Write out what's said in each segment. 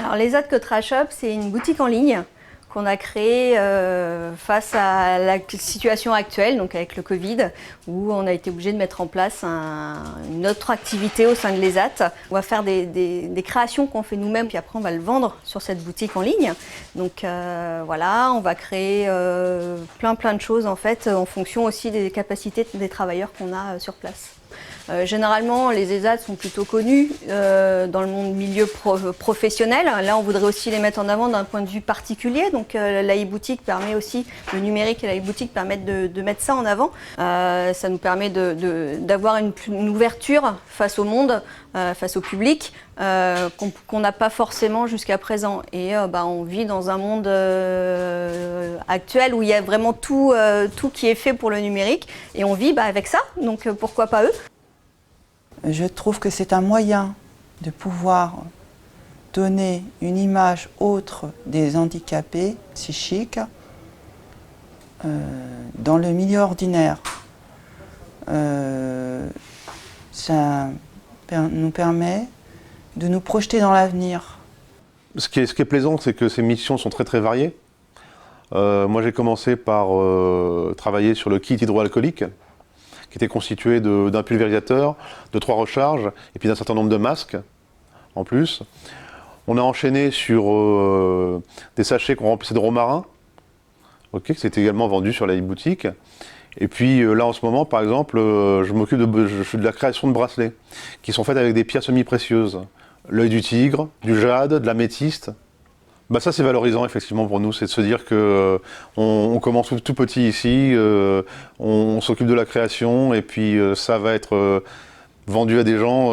Alors les Cultura Shop, c'est une boutique en ligne qu'on a créée face à la situation actuelle, donc avec le Covid, où on a été obligé de mettre en place une autre activité au sein de l'ESAT. On va faire des créations qu'on fait nous-mêmes, puis après on va le vendre sur cette boutique en ligne. Donc voilà, on va créer plein de choses en fait, en fonction aussi des capacités des travailleurs qu'on a sur place. Généralement, les ESAT sont plutôt connus dans le milieu professionnel. Là, on voudrait aussi les mettre en avant d'un point de vue particulier. Donc, la e-boutique permet aussi, le numérique et la e-boutique permettent de mettre ça en avant. Ça nous permet d'avoir une ouverture face au monde, face au public, qu'on n'a pas forcément jusqu'à présent. Et on vit dans un monde actuel où il y a vraiment tout qui est fait pour le numérique. Et on vit avec ça, donc pourquoi pas eux? Je trouve que c'est un moyen de pouvoir donner une image autre des handicapés psychiques dans le milieu ordinaire. Ça nous permet de nous projeter dans l'avenir. Ce qui est plaisant, c'est que ces missions sont très variées. Moi, j'ai commencé par travailler sur le kit hydroalcoolique, qui était constitué d'un pulvérisateur, de 3 recharges et puis d'un certain nombre de masques en plus. On a enchaîné sur des sachets qu'on remplissait de romarin, qui étaient également vendus sur la e-boutique. Et puis là en ce moment, par exemple, je fais de la création de bracelets qui sont faits avec des pierres semi-précieuses. L'œil du tigre, du jade, de l'améthyste. Ça c'est valorisant effectivement pour nous, c'est de se dire qu'on commence tout petit ici, on s'occupe de la création et puis ça va être vendu à des gens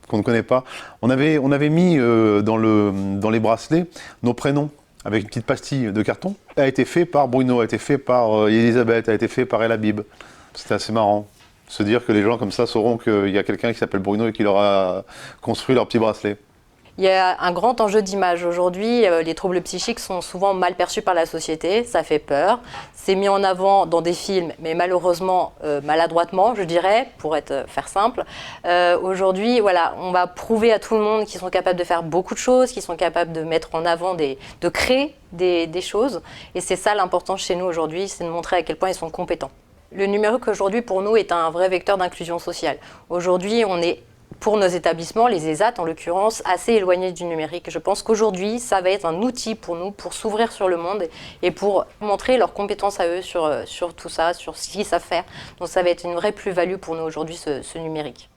qu'on ne connaît pas. On avait mis dans les bracelets nos prénoms avec une petite pastille de carton. A été fait par Bruno, a été fait par Elisabeth, a été fait par El Habib. C'était assez marrant. Se dire que les gens comme ça sauront qu'il y a quelqu'un qui s'appelle Bruno et qui leur a construit leur petit bracelet. Il y a un grand enjeu d'image. Aujourd'hui, les troubles psychiques sont souvent mal perçus par la société, ça fait peur. C'est mis en avant dans des films, mais malheureusement, maladroitement, je dirais, pour faire simple. Aujourd'hui, voilà, on va prouver à tout le monde qu'ils sont capables de faire beaucoup de choses, qu'ils sont capables de mettre en avant, de créer des choses. Et c'est ça l'important chez nous aujourd'hui, c'est de montrer à quel point ils sont compétents. Le numérique aujourd'hui, pour nous, est un vrai vecteur d'inclusion sociale. Aujourd'hui, on est pour nos établissements, les ESAT en l'occurrence, assez éloignés du numérique. Je pense qu'aujourd'hui, ça va être un outil pour nous, pour s'ouvrir sur le monde et pour montrer leurs compétences à eux sur tout ça, sur ce qu'ils savent faire. Donc ça va être une vraie plus-value pour nous aujourd'hui, ce numérique.